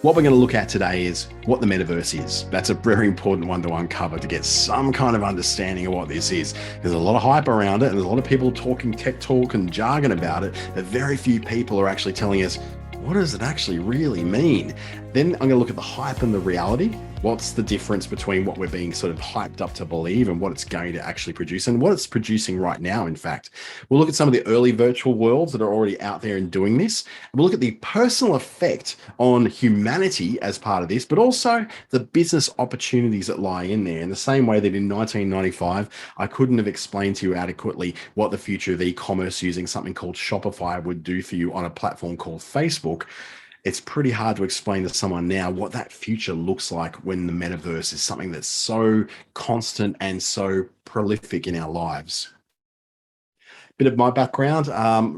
What we're going to look at today is what the metaverse is. That's a very important one to uncover to get some kind of understanding of what this is. There's a lot of hype around it, and there's a lot of people talking tech talk and jargon about it, but very few people are actually telling us, what does it actually really mean? Then I'm going to look at the hype and the reality. What's the difference between what we're being sort of hyped up to believe and what it's going to actually produce and what it's producing right now, in fact. We'll look at some of the early virtual worlds that are already out there and doing this. We'll look at the personal effect on humanity as part of this, but also the business opportunities that lie in there. In the same way that in 1995, I couldn't have explained to you adequately what the future of e-commerce using something called Shopify would do for you on a platform called Facebook. It's pretty hard to explain to someone now what that future looks like when the metaverse is something that's so constant and so prolific in our lives. Bit of my background,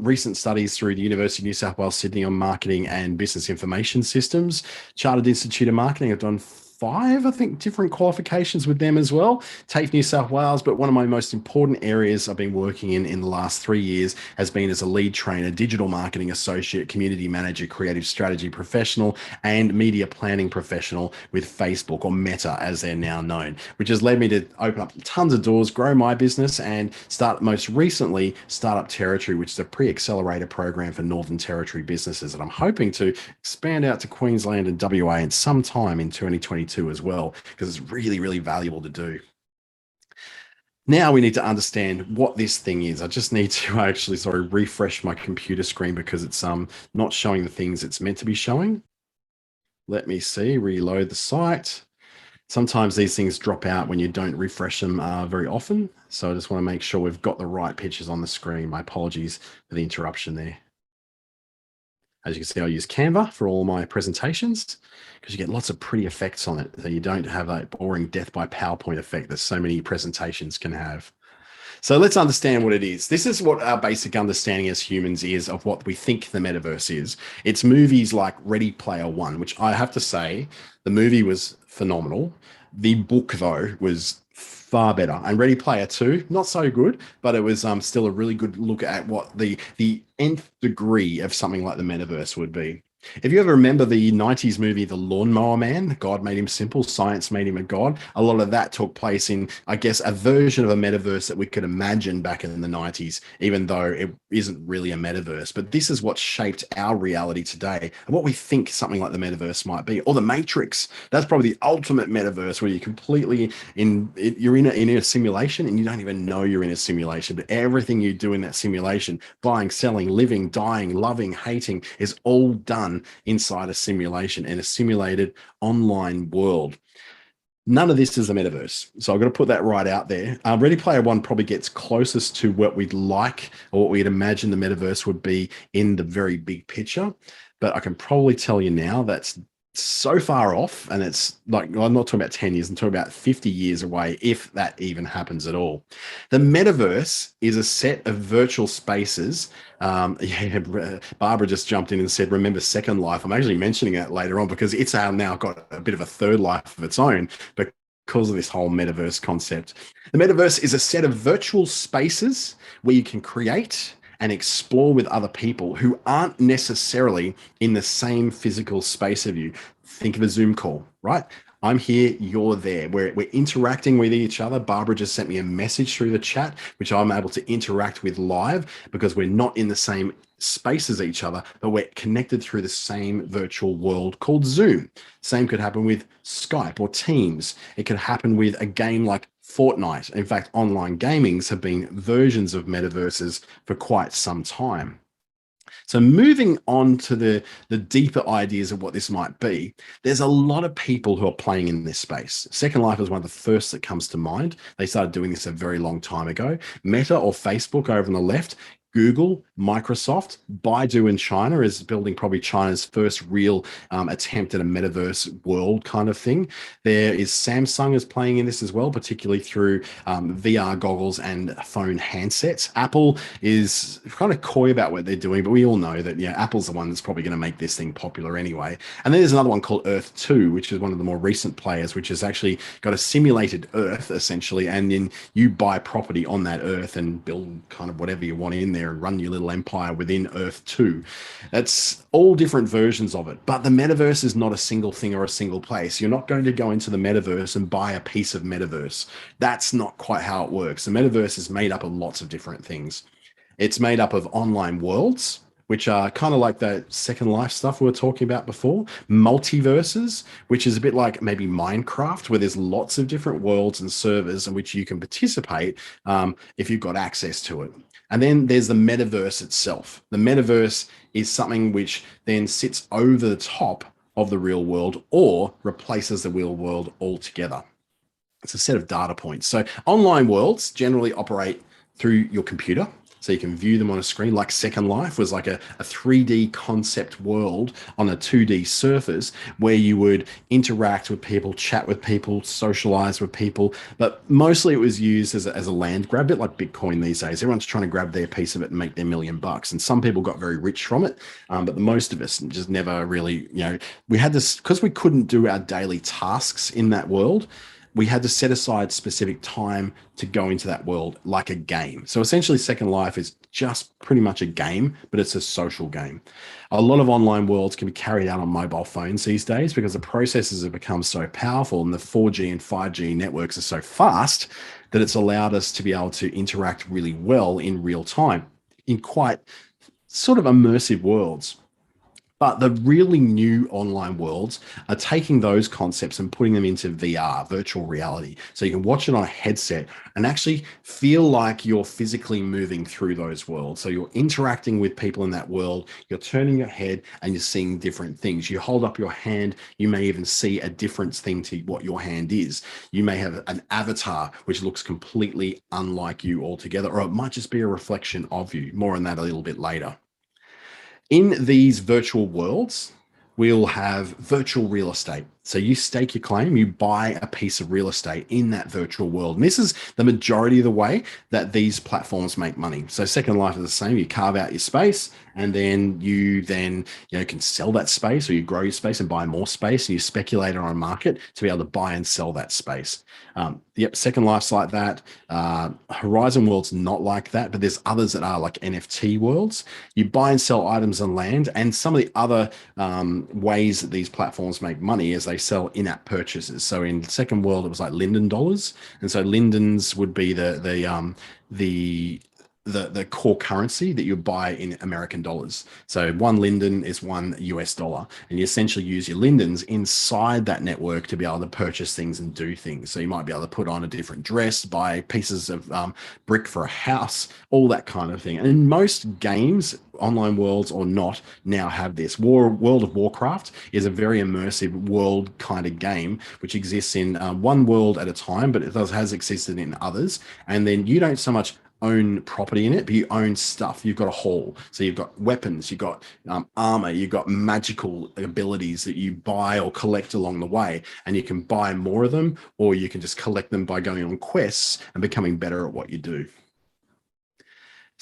recent studies through the University of New South Wales, Sydney on marketing and business information systems, Chartered Institute of Marketing. I've done five, I think, different qualifications with them as well. TAFE New South Wales, but one of my most important areas I've been working in the last 3 years has been as a lead trainer, digital marketing associate, community manager, creative strategy professional, and media planning professional with Facebook, or Meta as they're now known, which has led me to open up tons of doors, grow my business, and start most recently Startup Territory, which is a pre-accelerator program for Northern Territory businesses. And I'm hoping to expand out to Queensland and WA in some time in 2022 as well, because it's really, really valuable to do. Now we need to understand what this thing is. I just need to actually refresh my computer screen because it's not showing the things it's meant to be showing. Let me see, reload the site. Sometimes these things drop out when you don't refresh them very often. So I just want to make sure we've got the right pictures on the screen. My apologies for the interruption there. As you can see, I use Canva for all my presentations because you get lots of pretty effects on it. So you don't have that boring death by PowerPoint effect that so many presentations can have. So let's understand what it is. This is what our basic understanding as humans is of what we think the metaverse is. It's movies like Ready Player One, which I have to say, the movie was phenomenal. The book, though, was far better. And Ready Player Two, not so good, but it was still a really good look at what the nth degree of something like the metaverse would be. If you ever remember the 90s movie, The Lawnmower Man, God made him simple, science made him a god, a lot of that took place in, I guess, a version of a metaverse that we could imagine back in the 90s, even though it isn't really a metaverse. But this is what shaped our reality today and what we think something like the metaverse might be. Or the Matrix. That's probably the ultimate metaverse where you're completely you're in a simulation and you don't even know you're in a simulation. But everything you do in that simulation, buying, selling, living, dying, loving, hating, is all done inside a simulation in a simulated online world. None of this is a metaverse. So I'm going to put that right out there. Ready Player One probably gets closest to what we'd like or what we'd imagine the metaverse would be in the very big picture. But I can probably tell you now that's so far off, and it's like, I'm not talking about 10 years, I'm talking about 50 years away, if that even happens at all. The metaverse is a set of virtual spaces. Barbara just jumped in and said, remember Second Life. I'm actually mentioning that later on because it's now got a bit of a third life of its own because of this whole metaverse concept. The metaverse is a set of virtual spaces where you can create and explore with other people who aren't necessarily in the same physical space of you. Think of a Zoom call, right? I'm here, you're there. We're interacting with each other. Barbara just sent me a message through the chat, which I'm able to interact with live because we're not in the same space as each other, but we're connected through the same virtual world called Zoom. Same could happen with Skype or Teams. It could happen with a game like Fortnite. In fact, online gamings have been versions of metaverses for quite some time. So moving on to the deeper ideas of what this might be, there's a lot of people who are playing in this space. Second Life is one of the first that comes to mind. They started doing this a very long time ago. Meta or Facebook over on the left, Google, Microsoft, Baidu in China is building probably China's first real attempt at a metaverse world kind of thing. There is Samsung is playing in this as well, particularly through VR goggles and phone handsets. Apple is kind of coy about what they're doing, but we all know that Apple's the one that's probably going to make this thing popular anyway. And then there's another one called Earth 2, which is one of the more recent players, which has actually got a simulated Earth essentially, and then you buy property on that Earth and build kind of whatever you want in there. there and run your little empire within Earth 2. That's all different versions of it. But the metaverse is not a single thing or a single place. You're not going to go into the metaverse and buy a piece of metaverse. That's not quite how it works. The metaverse is made up of lots of different things. It's made up of online worlds, which are kind of like that Second Life stuff we were talking about before. Multiverses, which is a bit like maybe Minecraft, where there's lots of different worlds and servers in which you can participate if you've got access to it. And then there's the metaverse itself. The metaverse is something which then sits over the top of the real world or replaces the real world altogether. It's a set of data points. So online worlds generally operate through your computer. So you can view them on a screen, like Second Life was like a 3D concept world on a 2D surface where you would interact with people, chat with people, socialize with people. But mostly it was used as a land grab, a bit like Bitcoin these days. Everyone's trying to grab their piece of it and make their $1 million. And some people got very rich from it. But the most of us just never really, we had this, because we couldn't do our daily tasks in that world, we had to set aside specific time to go into that world like a game. So essentially Second Life is just pretty much a game, but it's a social game. A lot of online worlds can be carried out on mobile phones these days because the processors have become so powerful and the 4G and 5G networks are so fast that it's allowed us to be able to interact really well in real time in quite sort of immersive worlds. But the really new online worlds are taking those concepts and putting them into VR, virtual reality. So you can watch it on a headset and actually feel like you're physically moving through those worlds. So you're interacting with people in that world, you're turning your head and you're seeing different things. You hold up your hand, you may even see a different thing to what your hand is. You may have an avatar which looks completely unlike you altogether, or it might just be a reflection of you. More on that a little bit later. In these virtual worlds, we'll have virtual real estate. So you stake your claim, you buy a piece of real estate in that virtual world. And this is the majority of the way that these platforms make money. So Second Life is the same. You carve out your space and then you can sell that space, or you grow your space and buy more space, and you speculate on a market to be able to buy and sell that space. Second Life's like that. Horizon World's not like that, but there's others that are like NFT worlds. You buy and sell items and land, and some of the other ways that these platforms make money is they sell in-app purchases. So in Second World, it was like Linden dollars, and so Lindens would be the core currency that you buy in American dollars. So one Linden is $1, and you essentially use your Lindens inside that network to be able to purchase things and do things. So you might be able to put on a different dress, buy pieces of brick for a house, all that kind of thing. And in most games, online worlds or not, now have this. World of Warcraft is a very immersive world kind of game, which exists in one world at a time, but it has existed in others. And then you don't so much own property in it, but you own stuff. You've got a haul. So you've got weapons, you've got armor, you've got magical abilities that you buy or collect along the way. And you can buy more of them, or you can just collect them by going on quests and becoming better at what you do.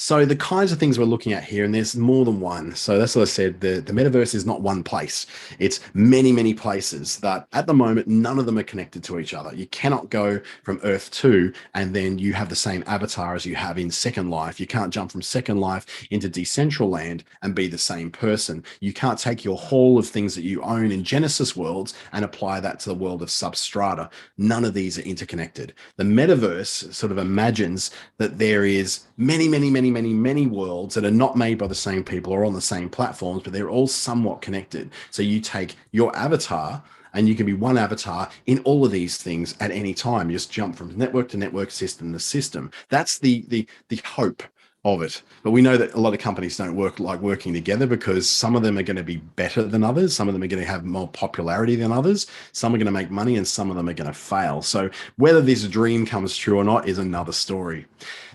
So the kinds of things we're looking at here, and there's more than one. So that's what I said, the metaverse is not one place. It's many, many places that at the moment, none of them are connected to each other. You cannot go from Earth 2 and then you have the same avatar as you have in Second Life. You can't jump from Second Life into Decentraland and be the same person. You can't take your haul of things that you own in Genesis worlds and apply that to the world of Substrata. None of these are interconnected. The metaverse sort of imagines that there is many worlds that are not made by the same people or on the same platforms, but they're all somewhat connected. So you take your avatar and you can be one avatar in all of these things at any time. You just jump from network to network, system to system. That's the hope of it. But we know that a lot of companies don't like working together because some of them are going to be better than others. Some of them are going to have more popularity than others. Some are going to make money and some of them are going to fail. So whether this dream comes true or not is another story.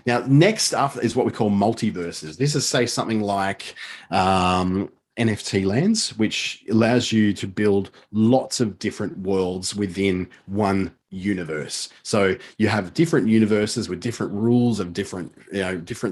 Now, next up is what we call multiverses. This is, say, something like NFT lands, which allows you to build lots of different worlds within one universe. So you have different universes with different rules of different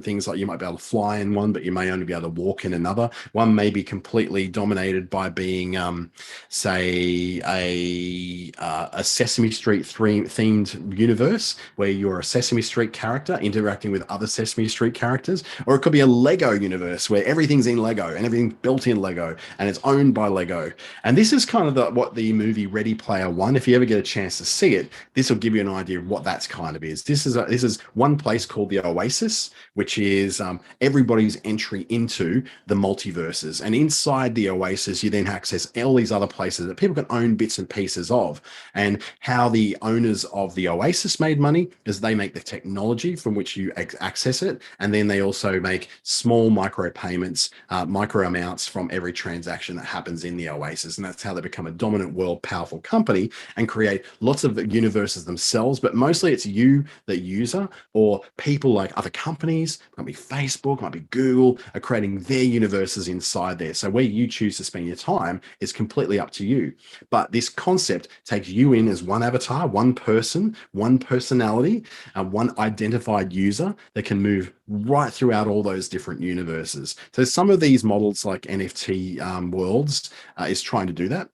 things. Like you might be able to fly in one, but you may only be able to walk in another. One may be completely dominated by being, say, a Sesame Street themed universe where you're a Sesame Street character interacting with other Sesame Street characters, or it could be a Lego universe where everything's in Lego and everything's built in Lego and it's owned by Lego. And this is kind of what the movie Ready Player One, if you ever get a chance to see it, this will give you an idea of what that's kind of is. This is one place called the Oasis, which is everybody's entry into the multiverses. And inside the Oasis, you then access all these other places that people can own bits and pieces of. And how the owners of the Oasis made money is they make the technology from which you access it, and then they also make small micro payments, micro amounts from every transaction that happens in the Oasis. And that's how they become a dominant world powerful company and create lots of universes themselves. But mostly it's you, the user, or people like other companies, might be Facebook, might be Google, are creating their universes inside there. So where you choose to spend your time is completely up to you. But this concept takes you in as one avatar, one person, one personality, one identified user that can move right throughout all those different universes. So some of these models like NFT worlds is trying to do that.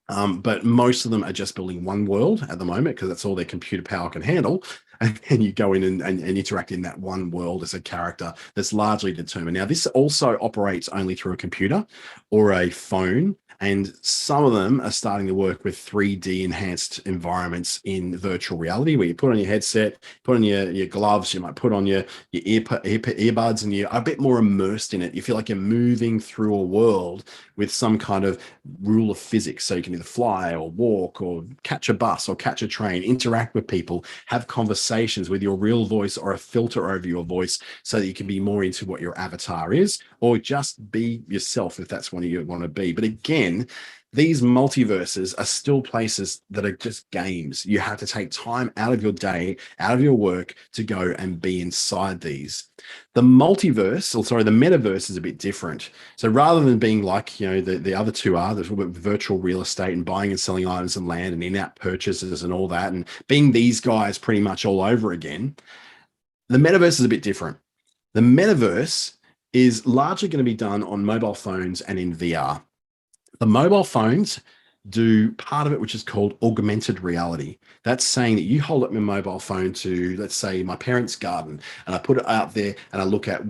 But most of them are just building one world at the moment because that's all their computer power can handle. And then you go in and interact in that one world as a character that's largely determined. Now, this also operates only through a computer or a phone. And some of them are starting to work with 3D enhanced environments in virtual reality, where you put on your headset, put on your gloves, you might put on your earbuds, and you're a bit more immersed in it. You feel like you're moving through a world with some kind of rule of physics. So you can either fly or walk or catch a bus or catch a train, interact with people, have conversations with your real voice or a filter over your voice so that you can be more into what your avatar is, or just be yourself if that's what you want to be. But again, these multiverses are still places that are just games. You have to take time out of your day, out of your work to go and be inside these. The metaverse is a bit different. So rather than being like, the other two are, there's virtual real estate and buying and selling items and land and in-app purchases and all that, and being these guys pretty much all over again, the metaverse is a bit different. The metaverse is largely going to be done on mobile phones and in VR. The mobile phones do part of it, which is called augmented reality. That's saying that you hold up my mobile phone to, let's say, my parents' garden, and I put it out there and I look at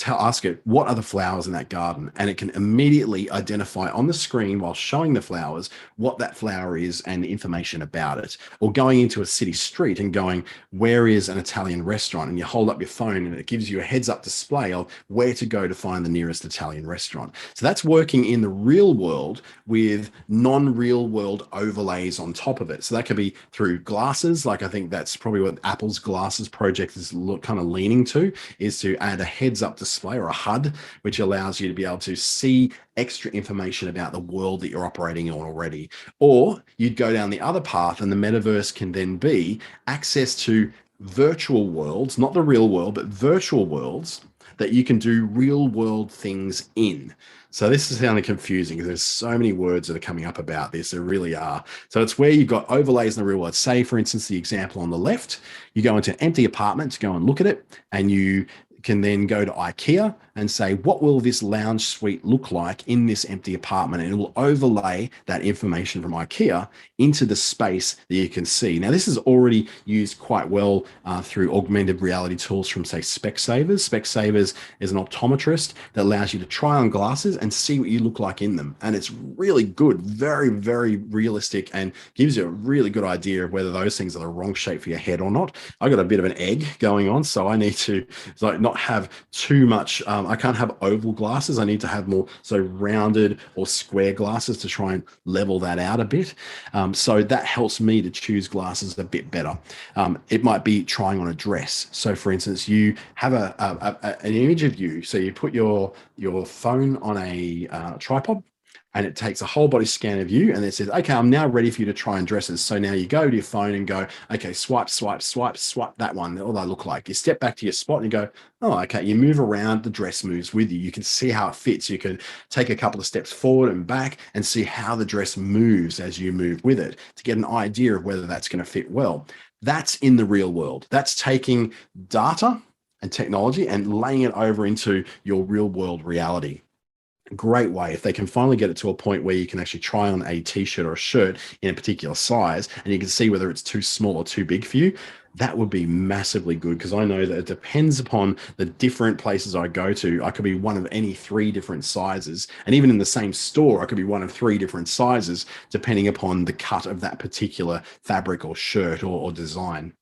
ask it, what are the flowers in that garden? And it can immediately identify on the screen while showing the flowers what that flower is and information about it. Or going into a city street and going, where is an Italian restaurant? And you hold up your phone and it gives you a heads up display of where to go to find the nearest Italian restaurant. So that's working in the real world with non-real world overlays on top of it. So that could be through glasses. Like I think that's probably what Apple's glasses project is kind of leaning to, is to add a heads up display or a HUD, which allows you to be able to see extra information about the world that you're operating on already. Or you'd go down the other path and the metaverse can then be access to virtual worlds, not the real world, but virtual worlds that you can do real world things in. So this is sounding confusing because there's so many words that are coming up about this. There really are. So it's where you've got overlays in the real world. Say, for instance, the example on the left, you go into an empty apartment to go and look at it, and you can then go to IKEA and say, what will this lounge suite look like in this empty apartment? And it will overlay that information from IKEA into the space that you can see. Now, this is already used quite well through augmented reality tools from, say, Specsavers. Specsavers is an optometrist that allows you to try on glasses and see what you look like in them. And it's really good, very, very realistic, and gives you a really good idea of whether those things are the wrong shape for your head or not. I got a bit of an egg going on, so I need to not have too much. I can't have oval glasses. I need to have more rounded or square glasses to try and level that out a bit. So that helps me to choose glasses a bit better. It might be trying on a dress. So for instance, you have an image of you. So you put your phone on a tripod, and it takes a whole body scan of you, and it says, okay, I'm now ready for you to try on dresses. So now you go to your phone and go, okay, swipe, swipe, swipe, swipe that one. All they look like. You step back to your spot and you go, oh, okay. You move around, the dress moves with you. You can see how it fits. You can take a couple of steps forward and back and see how the dress moves as you move with it to get an idea of whether that's going to fit well. That's in the real world. That's taking data and technology and laying it over into your real world reality. Great way if they can finally get it to a point where you can actually try on a t-shirt or a shirt in a particular size and you can see whether it's too small or too big for you. That would be massively good, because I know that it depends upon the different places I go to. I could be one of any 3 different sizes, and even in the same store I could be one of 3 different sizes depending upon the cut of that particular fabric or shirt or design.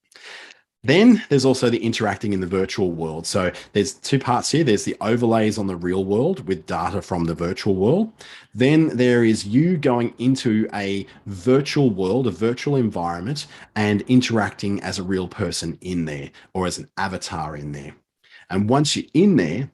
Then there's also the interacting in the virtual world. So there's 2 parts here. There's the overlays on the real world with data from the virtual world. Then there is you going into a virtual world, a virtual environment, and interacting as a real person in there or as an avatar in there. And once you're in there,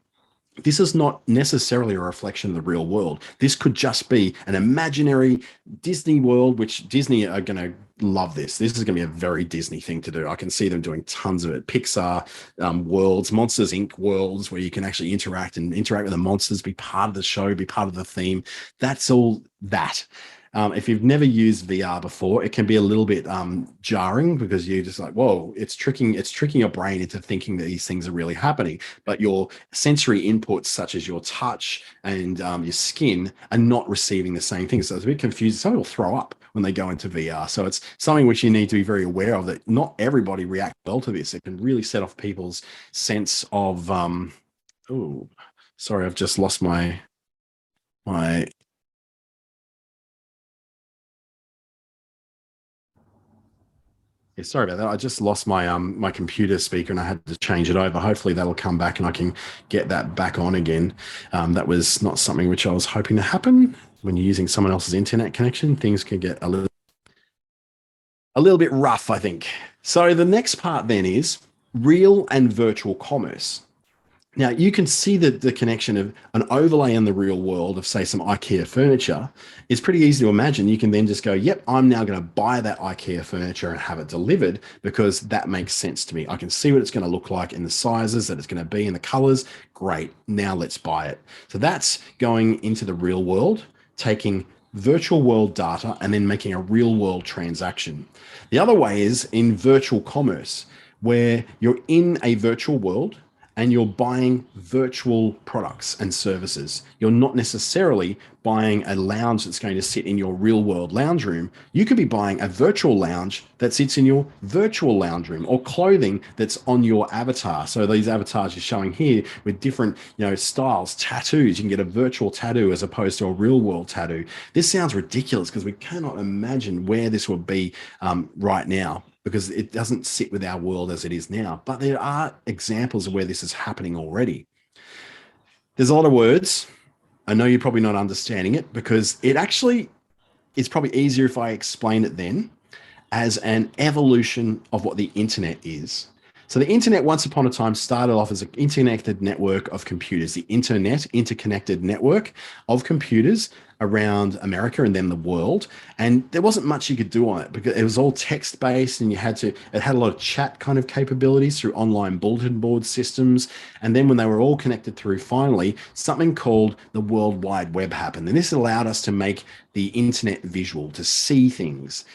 this is not necessarily a reflection of the real world. This could just be an imaginary Disney world, which Disney are going to love this. This is going to be a very Disney thing to do. I can see them doing tons of it. Pixar worlds, Monsters Inc. worlds, where you can actually interact with the monsters, be part of the show, be part of the theme. That's all that. If you've never used VR before, it can be a little bit jarring, because you're just like, whoa, it's tricking your brain into thinking that these things are really happening. But your sensory inputs, such as your touch and your skin, are not receiving the same thing. So it's a bit confusing. Some people throw up when they go into VR. So it's something which you need to be very aware of, that not everybody reacts well to this. It can really set off people's sense of, oh, sorry, I've just lost my Yeah, sorry about that. I just lost my computer speaker and I had to change it over. Hopefully that'll come back and I can get that back on again. That was not something which I was hoping to happen. When you're using someone else's internet connection, things can get a little bit rough, I think. So the next part then is real and virtual commerce. Now, you can see that the connection of an overlay in the real world of, say, some IKEA furniture is pretty easy to imagine. You can then just go, yep, I'm now going to buy that IKEA furniture and have it delivered, because that makes sense to me. I can see what it's going to look like in the sizes that it's going to be, in the colors. Great. Now let's buy it. So that's going into the real world, taking virtual world data and then making a real world transaction. The other way is in virtual commerce, where you're in a virtual world and you're buying virtual products and services. You're not necessarily buying a lounge that's going to sit in your real world lounge room. You could be buying a virtual lounge that sits in your virtual lounge room, or clothing that's on your avatar. So these avatars you're showing here with different, styles, tattoos. You can get a virtual tattoo as opposed to a real world tattoo. This sounds ridiculous because we cannot imagine where this would be right now, because it doesn't sit with our world as it is now. But there are examples of where this is happening already. There's a lot of words. I know you're probably not understanding it, because it actually is probably easier if I explain it then as an evolution of what the internet is. So the internet, once upon a time, started off as an interconnected network of computers, the internet, interconnected network of computers around America and then the world. And there wasn't much you could do on it, because it was all text based, and it had a lot of chat kind of capabilities through online bulletin board systems. And then when they were all connected through, finally, something called the World Wide Web happened. And this allowed us to make the internet visual, to see things.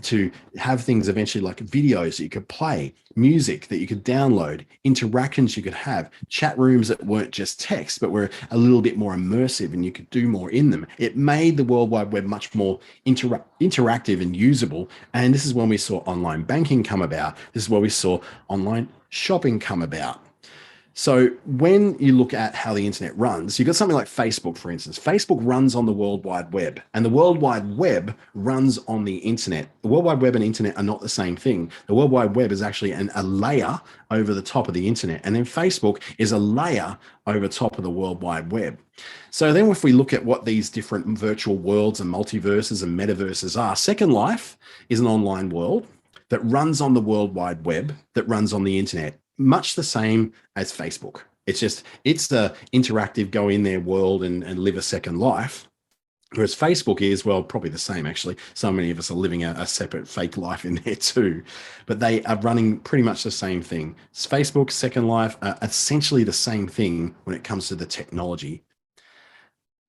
To have things eventually like videos that you could play, music that you could download, interactions you could have, chat rooms that weren't just text, but were a little bit more immersive and you could do more in them. It made the World Wide Web much more interactive and usable. And this is when we saw online banking come about. This is where we saw online shopping come about. So when you look at how the internet runs, you've got something like Facebook, for instance. Facebook runs on the World Wide Web, and the World Wide Web runs on the internet. The World Wide Web and internet are not the same thing. The World Wide Web is actually a layer over the top of the internet, and then Facebook is a layer over top of the World Wide Web. So then if we look at what these different virtual worlds and multiverses and metaverses are, Second Life is an online world that runs on the World Wide Web, that runs on the internet. Much the same as Facebook. It's the interactive, go in their world and live a second life. Whereas Facebook is, well, probably the same, actually. So many of us are living a separate fake life in there too. But they are running pretty much the same thing. Facebook, Second Life are essentially the same thing when it comes to the technology.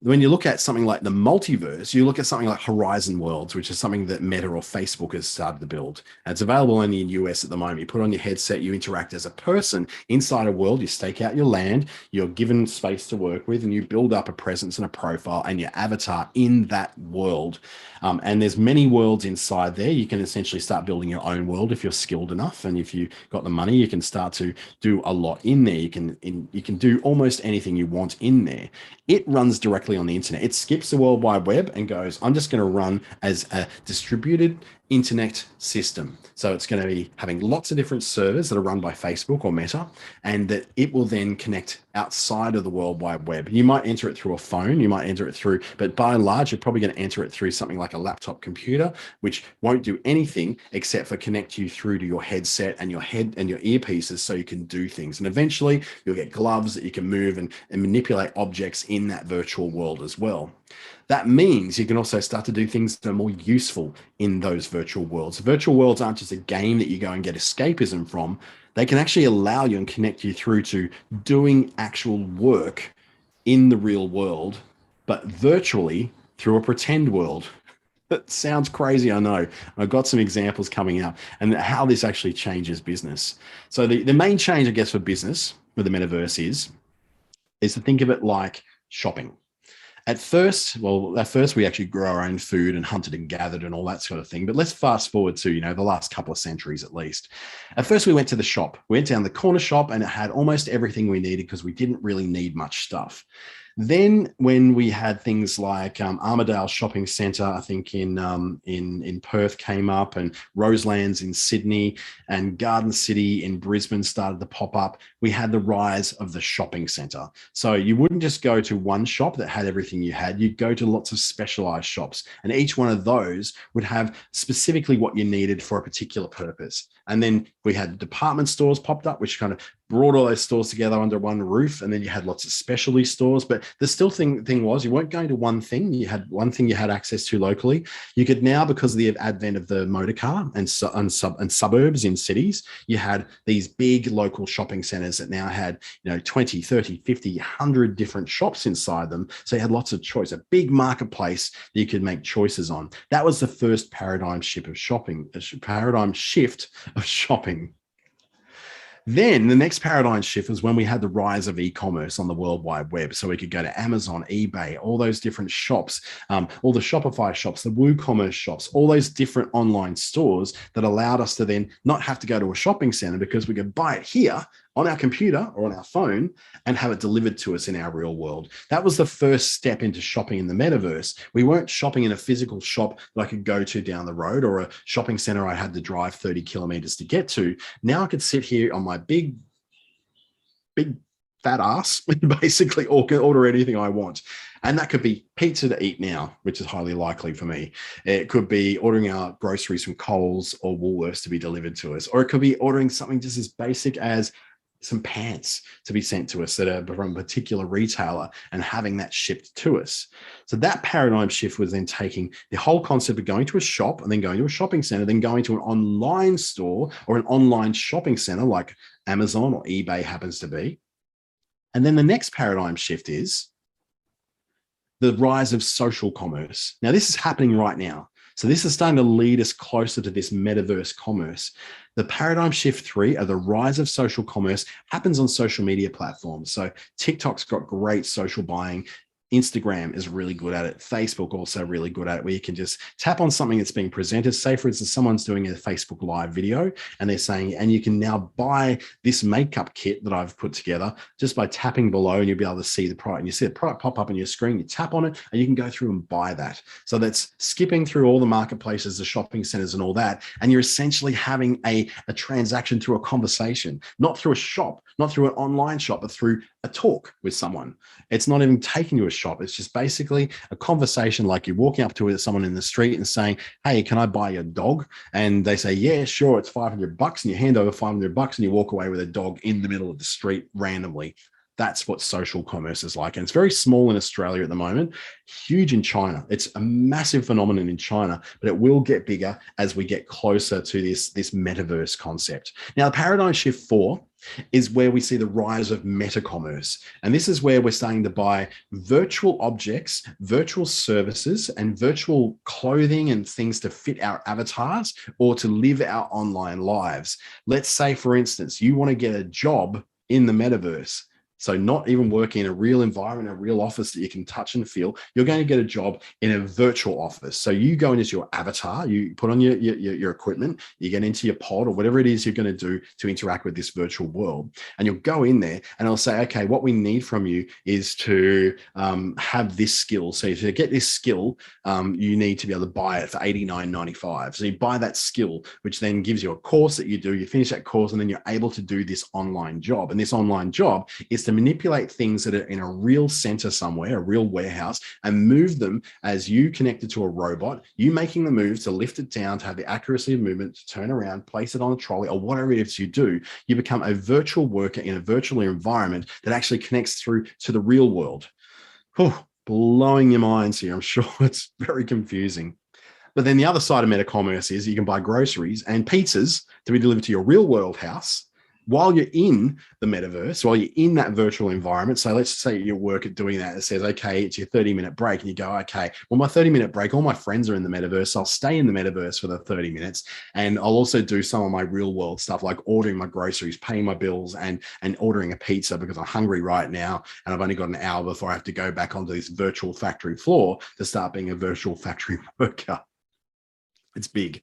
When you look at something like the multiverse, you look at something like Horizon Worlds, which is something that Meta or Facebook has started to build. And it's available only in US at the moment. You put on your headset, you interact as a person inside a world, you stake out your land, you're given space to work with, and you build up a presence and a profile and your avatar in that world. And there's many worlds inside there. You can essentially start building your own world if you're skilled enough. And if you've got the money, you can start to do a lot in there. You can do almost anything you want in there. It runs directly on the internet. It skips the World Wide Web and goes, I'm just going to run as a distributed internet system. So it's going to be having lots of different servers that are run by Facebook or Meta, and that it will then connect outside of the World Wide Web. You might enter it through a phone, you might enter it through, but by and large, you're probably going to enter it through something like a laptop computer, which won't do anything except for connect you through to your headset and your earpieces so you can do things. And eventually you'll get gloves that you can move and manipulate objects in that virtual world as well. That means you can also start to do things that are more useful in those virtual worlds. Virtual worlds aren't just a game that you go and get escapism from. They can actually allow you and connect you through to doing actual work in the real world, but virtually through a pretend world. That sounds crazy, I know. I've got some examples coming up and how this actually changes business. So the main change, I guess, for business with the metaverse is to think of it like shopping. At first we actually grew our own food and hunted and gathered and all that sort of thing. But let's fast forward to, the last couple of centuries at least. At first we went to the shop. We went down the corner shop and it had almost everything we needed because we didn't really need much stuff. Then when we had things like Armadale Shopping Centre, I think in Perth came up, and Roselands in Sydney and Garden City in Brisbane started to pop up, we had the rise of the shopping centre. So you wouldn't just go to one shop that had everything you had, you'd go to lots of specialised shops, and each one of those would have specifically what you needed for a particular purpose. And then we had department stores popped up, which kind of brought all those stores together under one roof. And then you had lots of specialty stores. But the still thing was you weren't going to one thing. You had one thing you had access to locally. You could now, because of the advent of the motor car and suburbs in cities, you had these big local shopping centers that now had 20, 30, 50, 100 different shops inside them. So you had lots of choice, a big marketplace that you could make choices on. That was the first paradigm shift of shopping. Then the next paradigm shift was when we had the rise of e-commerce on the World Wide Web. So we could go to Amazon, eBay, all those different shops, all the Shopify shops, the WooCommerce shops, all those different online stores that allowed us to then not have to go to a shopping center because we could buy it here on our computer or on our phone and have it delivered to us in our real world. That was the first step into shopping in the metaverse. We weren't shopping in a physical shop that I could go to down the road or a shopping center I had to drive 30 kilometers to get to. Now I could sit here on my big fat ass and basically order anything I want. And that could be pizza to eat now, which is highly likely for me. It could be ordering our groceries from Coles or Woolworths to be delivered to us. Or it could be ordering something just as basic as some pants to be sent to us that are from a particular retailer and having that shipped to us. So that paradigm shift was then taking the whole concept of going to a shop and then going to a shopping center, then going to an online store or an online shopping center like Amazon or eBay happens to be. And then the next paradigm shift is the rise of social commerce. Now, this is happening right now. So this is starting to lead us closer to this metaverse commerce. The paradigm shift 3 of the rise of social commerce happens on social media platforms. So TikTok's got great social buying. Instagram is really good at it. Facebook also really good at it, where you can just tap on something that's being presented. Say, for instance, someone's doing a Facebook Live video and they're saying, and you can now buy this makeup kit that I've put together just by tapping below, and you'll be able to see the product. And you see the product pop up on your screen, you tap on it, and you can go through and buy that. So that's skipping through all the marketplaces, the shopping centers and all that. And you're essentially having a transaction through a conversation, not through a shop, not through an online shop, but through a talk with someone. It's not even taking you a shop. It's just basically a conversation, like you're walking up to someone in the street and saying, hey, can I buy your dog? And they say, yeah, sure, it's $500. And you hand over $500 and you walk away with a dog in the middle of the street randomly. That's what social commerce is like. And it's very small in Australia at the moment, huge in China. It's a massive phenomenon in China, but it will get bigger as we get closer to this metaverse concept. Now, the paradigm shift 4 is where we see the rise of meta-commerce. And this is where we're starting to buy virtual objects, virtual services, and virtual clothing and things to fit our avatars or to live our online lives. Let's say, for instance, you want to get a job in the metaverse. So not even working in a real environment, a real office that you can touch and feel. You're going to get a job in a virtual office. So you go in as your avatar, you put on your equipment, you get into your pod or whatever it is you're going to do to interact with this virtual world. And you'll go in there and it'll say, okay, what we need from you is to have this skill. So to get this skill, you need to be able to buy it for $89.95. So you buy that skill, which then gives you a course that you do. You finish that course and then you're able to do this online job. And this online job is to manipulate things that are in a real center somewhere, a real warehouse, and move them as you connected to a robot, you making the move to lift it down, to have the accuracy of movement, to turn around, place it on a trolley, or whatever it is you do. You become a virtual worker in a virtual environment that actually connects through to the real world. Whew, blowing your minds here. I'm sure it's very confusing. But then the other side of meta-commerce is you can buy groceries and pizzas to be delivered to your real world house while you're in the metaverse, while you're in that virtual environment. So let's say you work at doing that. It says, okay, it's your 30-minute break. And you go, okay, well, my 30-minute break, all my friends are in the metaverse. I'll stay in the metaverse for the 30 minutes. And I'll also do some of my real world stuff, like ordering my groceries, paying my bills, and ordering a pizza because I'm hungry right now. And I've only got an hour before I have to go back onto this virtual factory floor to start being a virtual factory worker. It's big.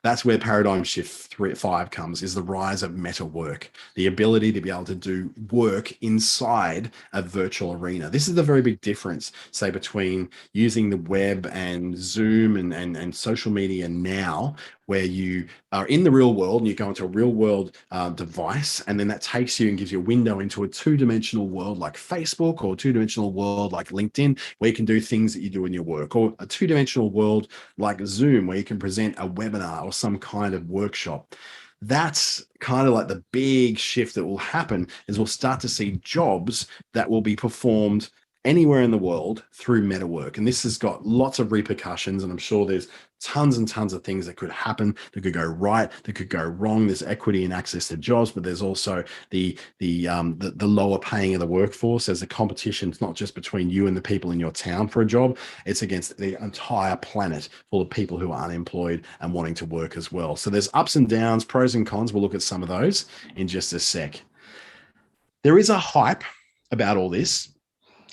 That's where paradigm shift 5 comes, is the rise of meta work, the ability to be able to do work inside a virtual arena. This is the very big difference, say, between using the web and Zoom and social media now, where you are in the real world and you go into a real world device, and then that takes you and gives you a window into a two-dimensional world like Facebook, or a two-dimensional world like LinkedIn, where you can do things that you do in your work, or a two-dimensional world like Zoom, where you can present a webinar or some kind of workshop. That's kind of like the big shift that will happen, is we'll start to see jobs that will be performed anywhere in the world through meta work. And this has got lots of repercussions, and I'm sure there's tons and tons of things that could happen, that could go right, that could go wrong. There's equity and access to jobs, but there's also the lower paying of the workforce. There's a competition. It's not just between you and the people in your town for a job. It's against the entire planet full of people who are unemployed and wanting to work as well. So there's ups and downs, pros and cons. We'll look at some of those in just a sec. There is a hype about all this.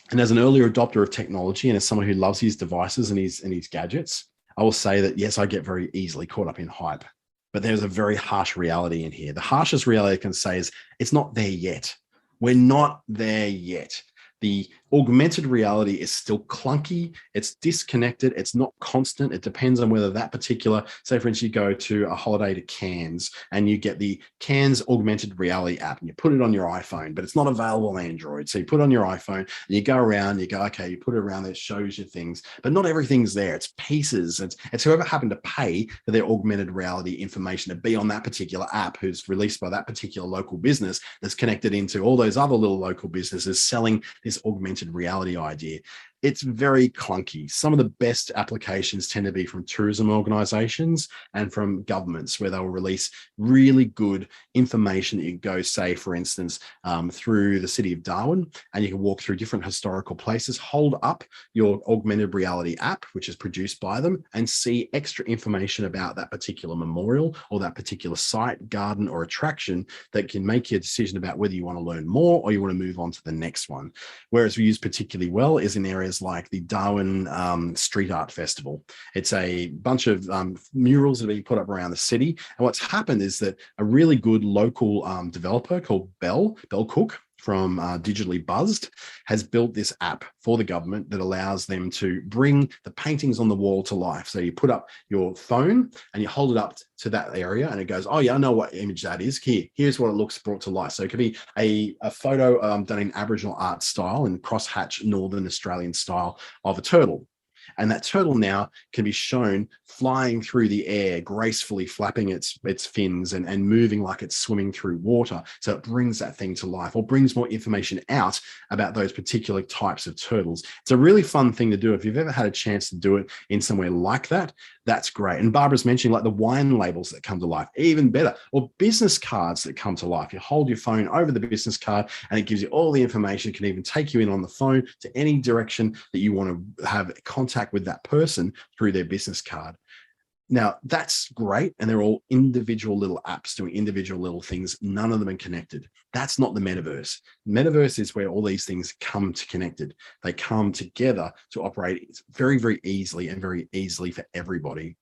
And as an early adopter of technology, and as someone who loves his devices and his gadgets, I will say that, yes, I get very easily caught up in hype. But there's a very harsh reality in here. The harshest reality I can say is it's not there yet. We're not there yet. The augmented reality is still clunky. It's disconnected. It's not constant. It depends on whether that particular, say for instance, you go to a holiday to Cairns and you get the Cairns augmented reality app and you put it on your iPhone, but it's not available on Android. So you put it on your iPhone and you go around, you go, okay, you put it around there, it shows you things, but not everything's there. It's pieces. It's whoever happened to pay for their augmented reality information to be on that particular app, who's released by that particular local business, that's connected into all those other little local businesses selling this augmented reality idea. It's very clunky. Some of the best applications tend to be from tourism organizations and from governments, where they'll release really good information that you can go, say, for instance, through the city of Darwin, and you can walk through different historical places, hold up your augmented reality app, which is produced by them, and see extra information about that particular memorial or that particular site, garden, or attraction that can make you a decision about whether you want to learn more or you want to move on to the next one. Whereas we use particularly well is in areas like the Darwin Street Art Festival. It's a bunch of murals that are being put up around the city. And what's happened is that a really good local developer called Bell Cook from Digitally Buzzed has built this app for the government that allows them to bring the paintings on the wall to life. So you put up your phone and you hold it up to that area and it goes, oh yeah, I know what image that is. Here's what it looks brought to life. So it could be a photo done in Aboriginal art style and crosshatch Northern Australian style of a turtle. And that turtle now can be shown flying through the air, gracefully flapping its fins and moving like it's swimming through water. So it brings that thing to life, or brings more information out about those particular types of turtles. It's a really fun thing to do. If you've ever had a chance to do it in somewhere like that, that's great. And Barbara's mentioning like the wine labels that come to life, even better, or business cards that come to life. You hold your phone over the business card and it gives you all the information. It can even take you in on the phone to any direction that you want to have contact with that person through their business card. Now, that's great. And they're all individual little apps doing individual little things. None of them are connected. That's not the metaverse. Metaverse is where all these things come to connected. They come together to operate very, very easily and very easily for everybody.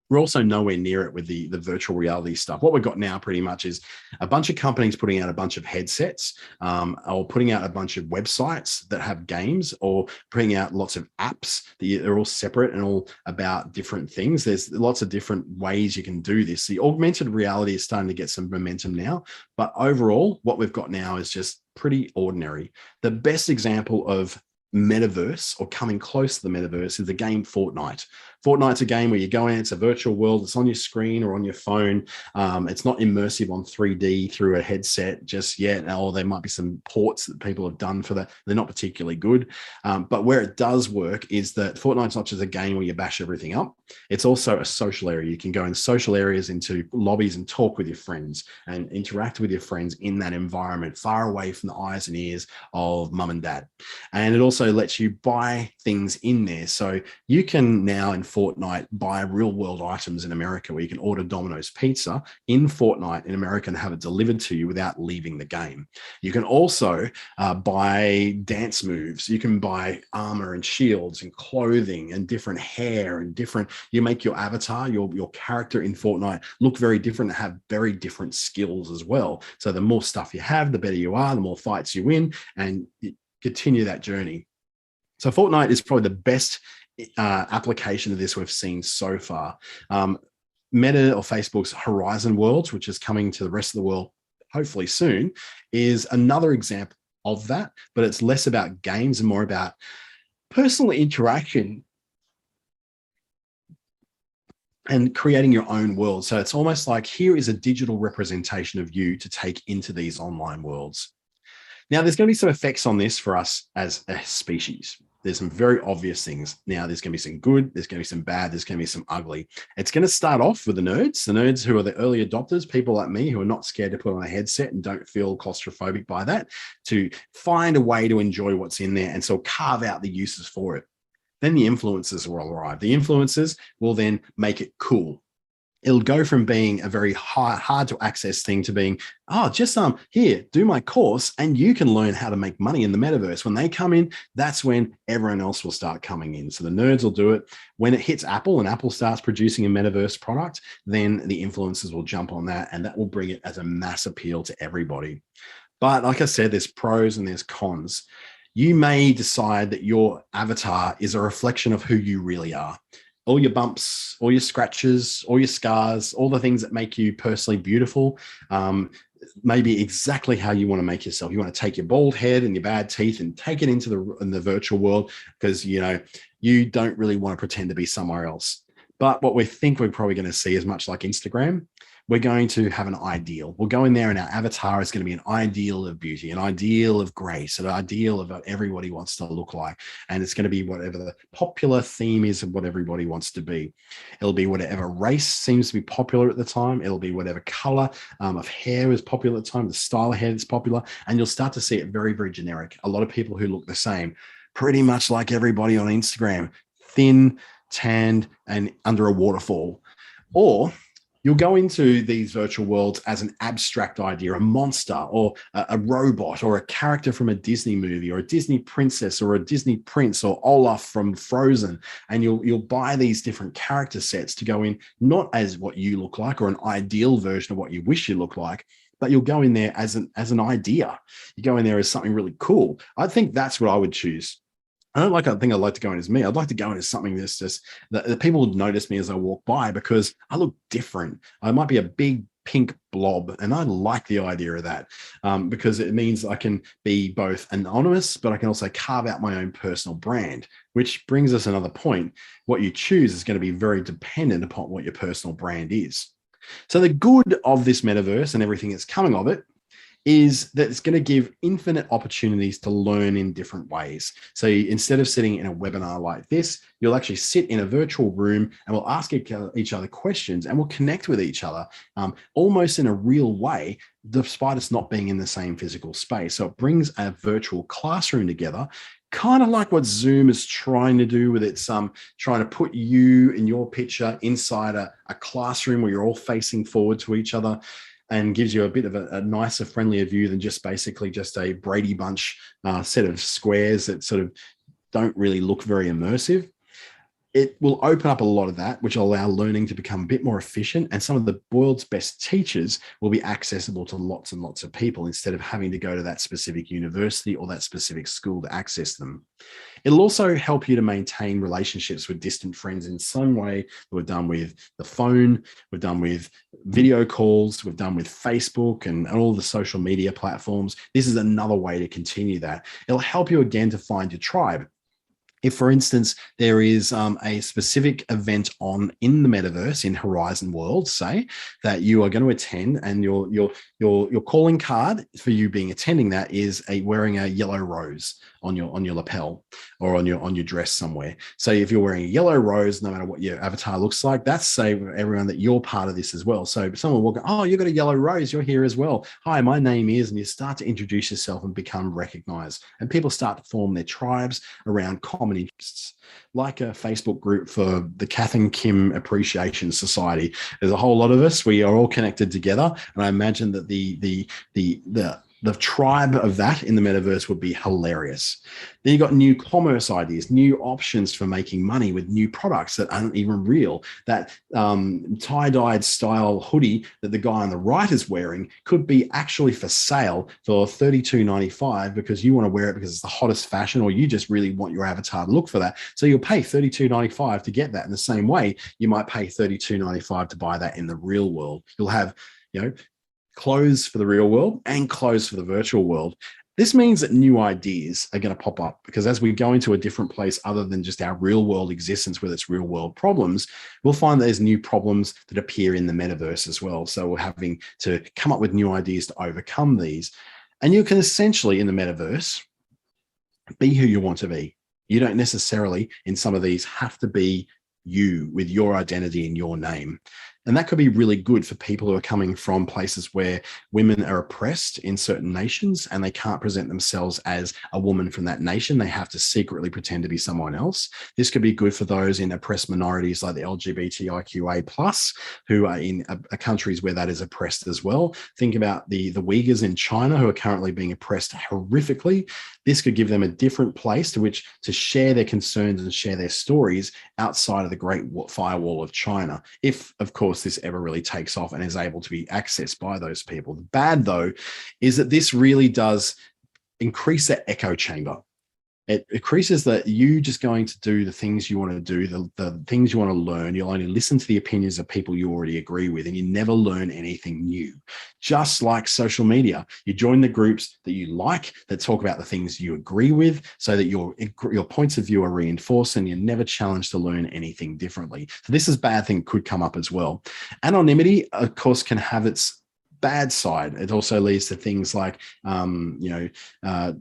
We're also nowhere near it with the virtual reality stuff. What we've got now pretty much is a bunch of companies putting out a bunch of headsets, or putting out a bunch of websites that have games, or putting out lots of apps. They're all separate and all about different things. There's lots of different ways you can do this. The augmented reality is starting to get some momentum now, but overall, what we've got now is just pretty ordinary. The best example of metaverse, or coming close to the metaverse, is the game Fortnite. Fortnite's a game where you go in, it's a virtual world, it's on your screen or on your phone. It's not immersive on 3D through a headset just yet. Or there might be some ports that people have done for that. They're not particularly good. But where it does work is that Fortnite's not just a game where you bash everything up. It's also a social area. You can go in social areas, into lobbies, and talk with your friends and interact with your friends in that environment, far away from the eyes and ears of mum and dad. And it also lets you buy things in there. So you can now in Fortnite buy real world items in America, where you can order Domino's pizza in Fortnite in America and have it delivered to you without leaving the game. You can also buy dance moves. You can buy armor and shields and clothing and different hair and you make your avatar, your character in Fortnite look very different and have very different skills as well. So the more stuff you have, the better you are, the more fights you win, and you continue that journey. So Fortnite is probably the best application of this we've seen so far. Meta, or Facebook's Horizon Worlds, which is coming to the rest of the world hopefully soon, is another example of that, but it's less about games and more about personal interaction and creating your own world. So it's almost like, here is a digital representation of you to take into these online worlds. Now, there's going to be some effects on this for us as a species. There's some very obvious things. Now, there's going to be some good, there's going to be some bad, there's going to be some ugly. It's going to start off with the nerds who are the early adopters, people like me who are not scared to put on a headset and don't feel claustrophobic by that, to find a way to enjoy what's in there and so carve out the uses for it. Then the influencers will arrive. The influencers will then make it cool. It'll go from being a very hard to access thing to being, just here, do my course and you can learn how to make money in the metaverse. When they come in, that's when everyone else will start coming in. So the nerds will do it. When it hits Apple and Apple starts producing a metaverse product, then the influencers will jump on that, and that will bring it as a mass appeal to everybody. But like I said, there's pros and there's cons. You may decide that your avatar is a reflection of who you really are. All your bumps, all your scratches, all your scars, all the things that make you personally beautiful, maybe exactly how you want to make yourself. You want to take your bald head and your bad teeth and take it into the virtual world, because you don't really want to pretend to be somewhere else. But what we think we're probably going to see is much like Instagram. We're going to have an ideal. We'll go in there and our avatar is going to be an ideal of beauty, an ideal of grace, an ideal of what everybody wants to look like. And it's going to be whatever the popular theme is of what everybody wants to be. It'll be whatever race seems to be popular at the time. It'll be whatever color of hair is popular at the time, the style of hair is popular. And you'll start to see it very, very generic. A lot of people who look the same, pretty much like everybody on Instagram, thin, tanned, and under a waterfall. Or you'll go into these virtual worlds as an abstract idea, a monster or a robot or a character from a Disney movie or a Disney princess or a Disney prince or Olaf from Frozen. And you'll buy these different character sets to go in, not as what you look like or an ideal version of what you wish you look like, but you'll go in there as an idea. You go in there as something really cool. I think that's what I would choose. I think I'd like to go in as me. I'd like to go in as something that's just that people would notice me as I walk by, because I look different. I might be a big pink blob. And I like the idea of that because it means I can be both anonymous, but I can also carve out my own personal brand, which brings us another point. What you choose is going to be very dependent upon what your personal brand is. So the good of this metaverse and everything that's coming of it is that it's going to give infinite opportunities to learn in different ways. So instead of sitting in a webinar like this, you'll actually sit in a virtual room and we'll ask each other questions and we'll connect with each other almost in a real way, despite us not being in the same physical space. So it brings a virtual classroom together, kind of like what Zoom is trying to do with its trying to put you in your picture inside a classroom where you're all facing forward to each other, and gives you a bit of a nicer, friendlier view than just basically just a Brady Bunch set of squares that sort of don't really look very immersive. It will open up a lot of that, which will allow learning to become a bit more efficient. And some of the world's best teachers will be accessible to lots and lots of people instead of having to go to that specific university or that specific school to access them. It'll also help you to maintain relationships with distant friends in some way that we've done with the phone, we've done with video calls, we've done with Facebook and all the social media platforms. This is another way to continue that. It'll help you again to find your tribe. If, for instance, there is a specific event on in the metaverse in Horizon World, say that you are going to attend, and your calling card for you being attending that is wearing a yellow rose on your lapel or on your dress somewhere. So if you're wearing a yellow rose, no matter what your avatar looks like, that's say everyone that you're part of this as well. So someone will go, oh, you've got a yellow rose, you're here as well. Hi, my name is, and you start to introduce yourself and become recognized. And people start to form their tribes around common interests, like a Facebook group for the Kath and Kim Appreciation Society. There's a whole lot of us. We are all connected together, and I imagine that the tribe of that in the metaverse would be hilarious. Then you got new commerce ideas, new options for making money with new products that aren't even real. That tie-dyed style hoodie that the guy on the right is wearing could be actually for sale for $32.95 because you want to wear it because it's the hottest fashion, or you just really want your avatar to look for that. So you'll pay $32.95 to get that. In the same way, you might pay $32.95 to buy that in the real world. You'll have, clothes for the real world and clothes for the virtual world. This means that new ideas are going to pop up because as we go into a different place other than just our real world existence with its real world problems, we'll find there's new problems that appear in the metaverse as well. So we're having to come up with new ideas to overcome these. And you can essentially, in the metaverse, be who you want to be. You don't necessarily, in some of these, have to be you with your identity and your name. And that could be really good for people who are coming from places where women are oppressed in certain nations and they can't present themselves as a woman from that nation. They have to secretly pretend to be someone else. This could be good for those in oppressed minorities like the LGBTIQA+, who are in countries where that is oppressed as well. Think about the Uyghurs in China who are currently being oppressed horrifically. This could give them a different place to which to share their concerns and share their stories outside of the Great Firewall of China, if, of course, this ever really takes off and is able to be accessed by those people. The bad, though, is that this really does increase that echo chamber. It increases that you just going to do the things you want to do, the things you want to learn. You'll only listen to the opinions of people you already agree with, and you never learn anything new. Just like social media, you join the groups that you like that talk about the things you agree with so that your points of view are reinforced and you're never challenged to learn anything differently. So this is a bad thing could come up as well. Anonymity, of course, can have its bad side. It also leads to things like,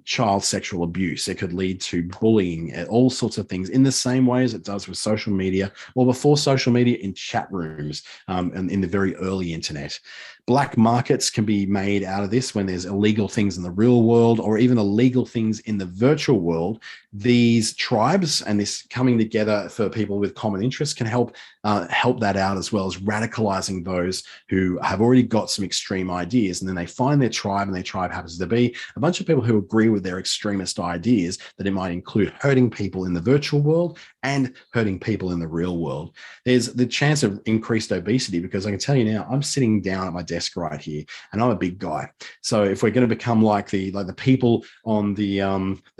child sexual abuse. It could lead to bullying, all sorts of things in the same way as it does with social media, or before social media in chat rooms and in the very early internet. Black markets can be made out of this when there's illegal things in the real world or even illegal things in the virtual world. These tribes and this coming together for people with common interests can help that out, as well as radicalizing those who have already got some extreme ideas. And then they find their tribe, and their tribe happens to be a bunch of people who agree with their extremist ideas, that it might include hurting people in the virtual world and hurting people in the real world. There's the chance of increased obesity, because I can tell you now, I'm sitting down at my desk right here and I'm a big guy. So if we're going to become like the people on the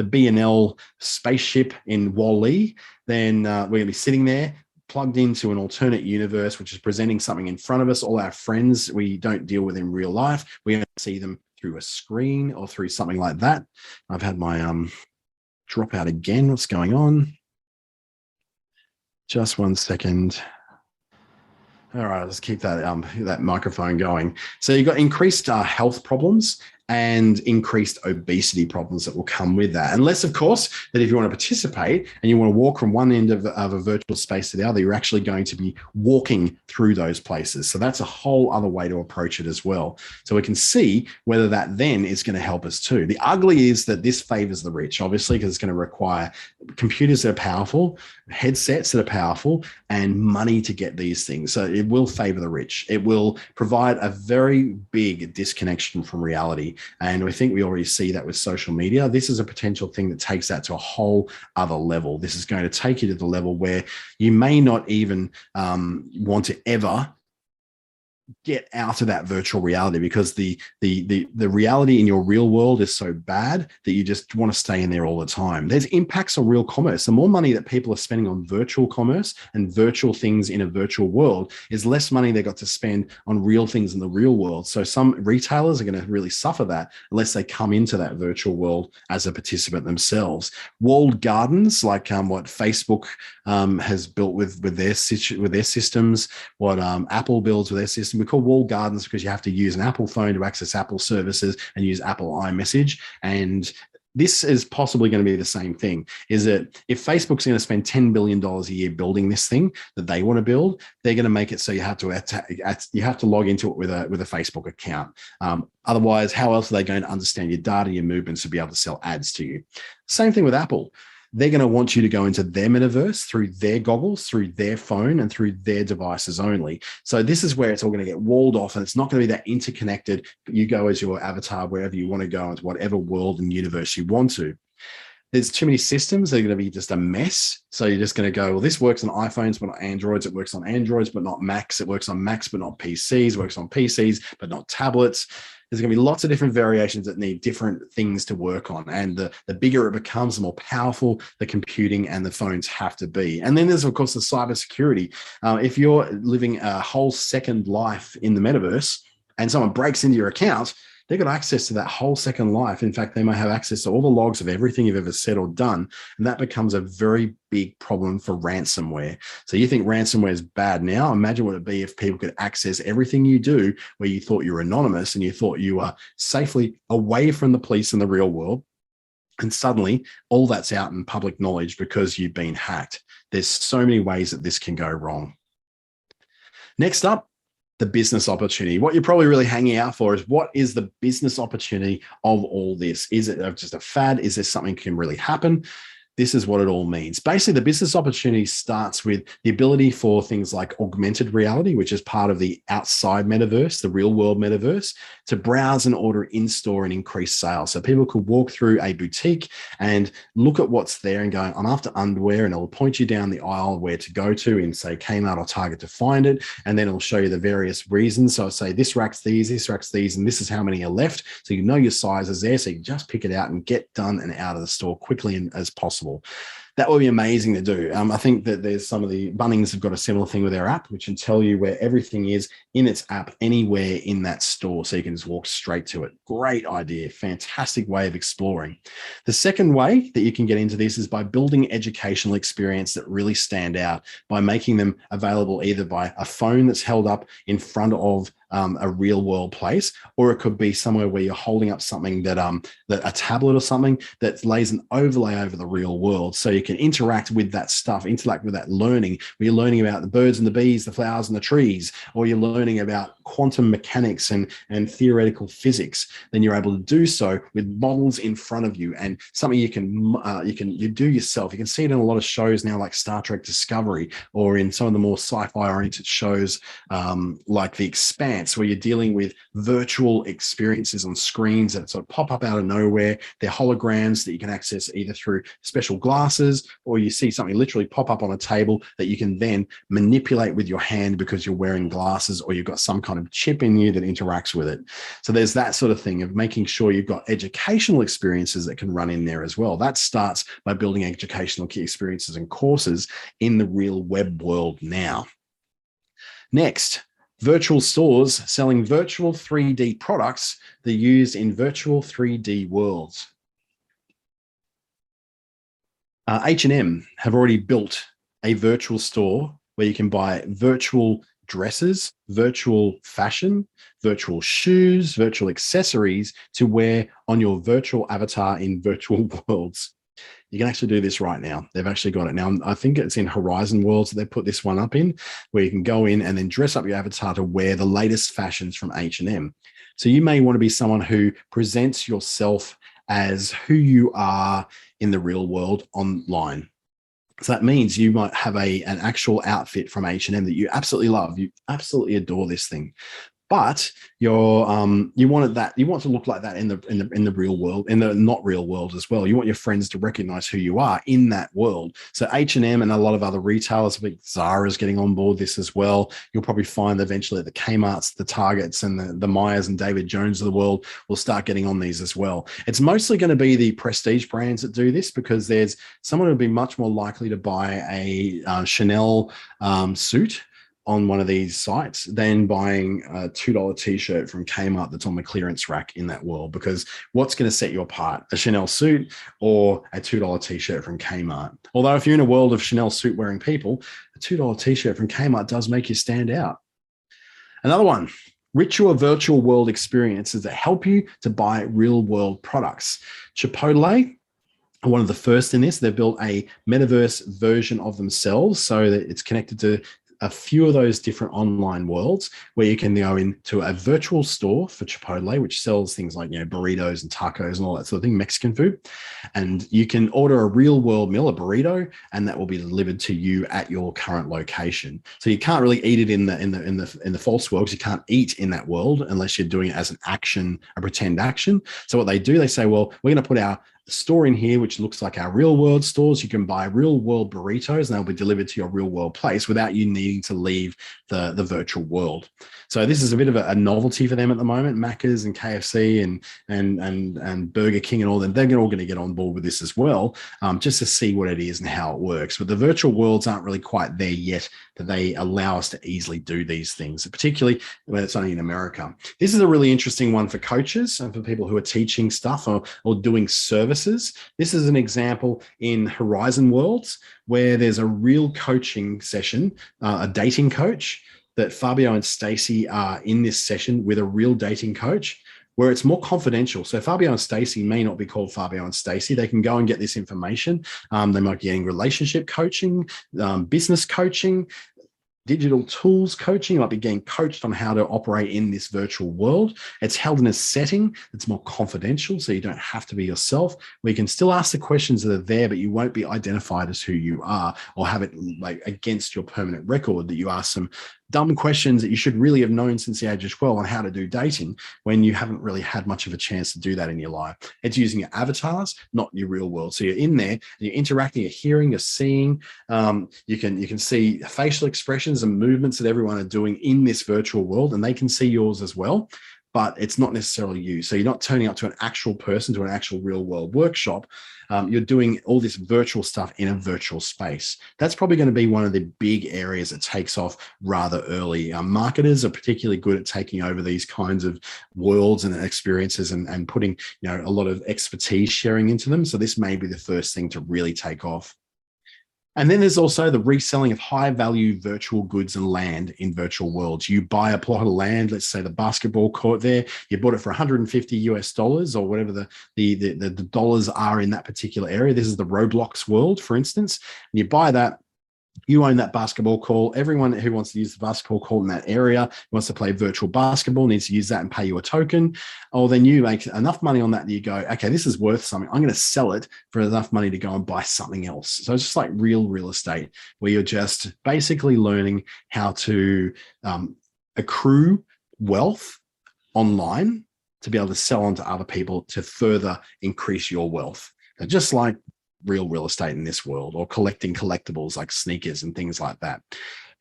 B&L spaceship in Wall-E, then we're going to be sitting there plugged into an alternate universe, which is presenting something in front of us. All our friends we don't deal with in real life. We only see them through a screen or through something like that. I've had my drop out again. What's going on? Just 1 second. All right, let's keep that that microphone going. So you've got increased health problems and increased obesity problems that will come with that. Unless, of course, that if you want to participate and you want to walk from one end of a virtual space to the other, you're actually going to be walking through those places. So that's a whole other way to approach it as well. So we can see whether that then is going to help us too. The ugly is that this favors the rich, obviously, because it's going to require computers that are powerful, headsets that are powerful, and money to get these things. So it will favor the rich. It will provide a very big disconnection from reality. And we think we already see that with social media. This is a potential thing that takes that to a whole other level. This is going to take you to the level where you may not even want to ever get out of that virtual reality, because the reality in your real world is so bad that you just want to stay in there all the time. There's impacts on real commerce. The more money that people are spending on virtual commerce and virtual things in a virtual world is less money they got to spend on real things in the real world. So some retailers are going to really suffer that unless they come into that virtual world as a participant themselves. Walled gardens, like what Facebook has built with their systems, what Apple builds with their system. We call walled gardens because you have to use an Apple phone to access Apple services and use Apple iMessage. And this is possibly going to be the same thing. Is that if Facebook's going to spend $10 billion a year building this thing that they want to build, they're going to make it so you have to log into it with a Facebook account. Otherwise, how else are they going to understand your data, your movements, to be able to sell ads to you? Same thing with Apple. They're going to want you to go into their metaverse through their goggles, through their phone, and through their devices only. So this is where it's all going to get walled off, and it's not going to be that interconnected. You go as your avatar wherever you want to go, into whatever world and universe you want to. There's too many systems. They're going to be just a mess. So you're just going to go, well, this works on iPhones, but not Androids. It works on Androids, but not Macs. It works on Macs, but not PCs. It works on PCs, but not tablets. There's going to be lots of different variations that need different things to work on. And the bigger it becomes, the more powerful the computing and the phones have to be. And then there's, of course, the cybersecurity. If you're living a whole second life in the metaverse and someone breaks into your account, they've got access to that whole second life. In fact, they might have access to all the logs of everything you've ever said or done. And that becomes a very big problem for ransomware. So you think ransomware is bad now? Imagine what it'd be if people could access everything you do where you thought you were anonymous and you thought you were safely away from the police in the real world. And suddenly all that's out in public knowledge because you've been hacked. There's so many ways that this can go wrong. Next up, the business opportunity. What you're probably really hanging out for is, what is the business opportunity of all this? Is it just a fad? Is there something that can really happen? This is what it all means. Basically, the business opportunity starts with the ability for things like augmented reality, which is part of the outside metaverse, the real world metaverse, to browse and order in-store and increase sales. So people could walk through a boutique and look at what's there and go, I'm after underwear, and it'll point you down the aisle where to go to in, say, Kmart or Target to find it. And then it'll show you the various reasons. So I'll say this rack's these, and this is how many are left. So you know your sizes there. So you can just pick it out and get done and out of the store quickly as possible. That would be amazing to do. I think that there's some of the Bunnings have got a similar thing with their app, which can tell you where everything is in its app anywhere in that store. So you can just walk straight to it. Great idea. Fantastic way of exploring. The second way that you can get into this is by building educational experience that really stand out, by making them available either by a phone that's held up in front of a real world place, or it could be somewhere where you're holding up something that a tablet or something that lays an overlay over the real world, so you can interact with that stuff, interact with that learning, where you're learning about the birds and the bees, the flowers and the trees, or you're learning about quantum mechanics and theoretical physics. Then you're able to do so with models in front of you, and something you do yourself. You can see it in a lot of shows now, like Star Trek Discovery, or in some of the more sci-fi oriented shows like The Expanse, where you're dealing with virtual experiences on screens that sort of pop up out of nowhere. They're holograms that you can access either through special glasses, or you see something literally pop up on a table that you can then manipulate with your hand because you're wearing glasses or you've got some kind of chip in you that interacts with it. So there's that sort of thing of making sure you've got educational experiences that can run in there as well. That starts by building educational key experiences and courses in the real web world now. Next, virtual stores selling virtual 3D products that are used in virtual 3D worlds. H&M have already built a virtual store where you can buy virtual dresses, virtual fashion, virtual shoes, virtual accessories to wear on your virtual avatar in virtual worlds. You can actually do this right now. They've actually got it now. I think it's in Horizon Worlds that they put this one up in, where you can go in and then dress up your avatar to wear the latest fashions from H&M. So you may want to be someone who presents yourself as who you are in the real world online. So that means you might have an actual outfit from H&M that you absolutely love. You absolutely adore this thing. But you want to look like that in the real world, in the not real world as well. You want your friends to recognize who you are in that world. So H&M and a lot of other retailers, like Zara's getting on board this as well. You'll probably find eventually the Kmart's, the Targets, and the Myers and David Jones of the world will start getting on these as well. It's mostly going to be the prestige brands that do this, because there's someone who would be much more likely to buy a Chanel suit on one of these sites than buying a $2 t-shirt from Kmart that's on the clearance rack in that world. Because what's going to set you apart, a Chanel suit or a $2 t-shirt from Kmart? Although if you're in a world of Chanel suit wearing people, a $2 t-shirt from Kmart does make you stand out. Another one, ritual virtual world experiences that help you to buy real world products. Chipotle, one of the first in this, they've built a metaverse version of themselves so that it's connected to a few of those different online worlds where you can go into a virtual store for Chipotle, which sells things like, burritos and tacos and all that sort of thing, Mexican food. And you can order a real world meal, a burrito, and that will be delivered to you at your current location. So you can't really eat it in the false world, because you can't eat in that world unless you're doing it as an action, a pretend action. So what they do, they say, well, we're going to put our store in here, which looks like our real world stores. You can buy real world burritos and they'll be delivered to your real world place without you needing to leave the virtual world. So this is a bit of a novelty for them at the moment. Macca's and KFC and Burger King and all them, they're all going to get on board with this as well, just to see what it is and how it works. But the virtual worlds aren't really quite there yet that they allow us to easily do these things, particularly when it's only in America. This is a really interesting one for coaches and for people who are teaching stuff or doing services. This is an example in Horizon Worlds where there's a real coaching session, a dating coach, that Fabio and Stacey are in this session with a real dating coach, where it's more confidential. So Fabio and Stacey may not be called Fabio and Stacey. They can go and get this information. They might be getting relationship coaching, business coaching, digital tools coaching. You might be getting coached on how to operate in this virtual world. It's held in a setting that's more confidential, so you don't have to be yourself, where you can still ask the questions that are there, but you won't be identified as who you are or have it like against your permanent record that you ask some dumb questions that you should really have known since the age of 12 on how to do dating when you haven't really had much of a chance to do that in your life. It's using your avatars, not your real world. So you're in there and you're interacting, you're hearing, you're seeing. You can see facial expressions and movements that everyone are doing in this virtual world, and they can see yours as well. But it's not necessarily you. So you're not turning up to an actual person, to an actual real world workshop. You're doing all this virtual stuff in a virtual space. That's probably going to be one of the big areas that takes off rather early. Marketers are particularly good at taking over these kinds of worlds and experiences and putting a lot of expertise sharing into them. So this may be the first thing to really take off. And then there's also the reselling of high value virtual goods and land in virtual worlds. You buy a plot of land, let's say the basketball court there, you bought it for $150 or whatever the dollars are in that particular area. This is the Roblox world, for instance. And you buy that. You own that basketball court. Everyone who wants to use the basketball court in that area, wants to play virtual basketball, needs to use that and pay you a token. Or then you make enough money on that that you go, okay, this is worth something. I'm going to sell it for enough money to go and buy something else. So it's just like real estate, where you're just basically learning how to accrue wealth online to be able to sell on to other people to further increase your wealth. So just like real estate in this world, or collecting collectibles like sneakers and things like that.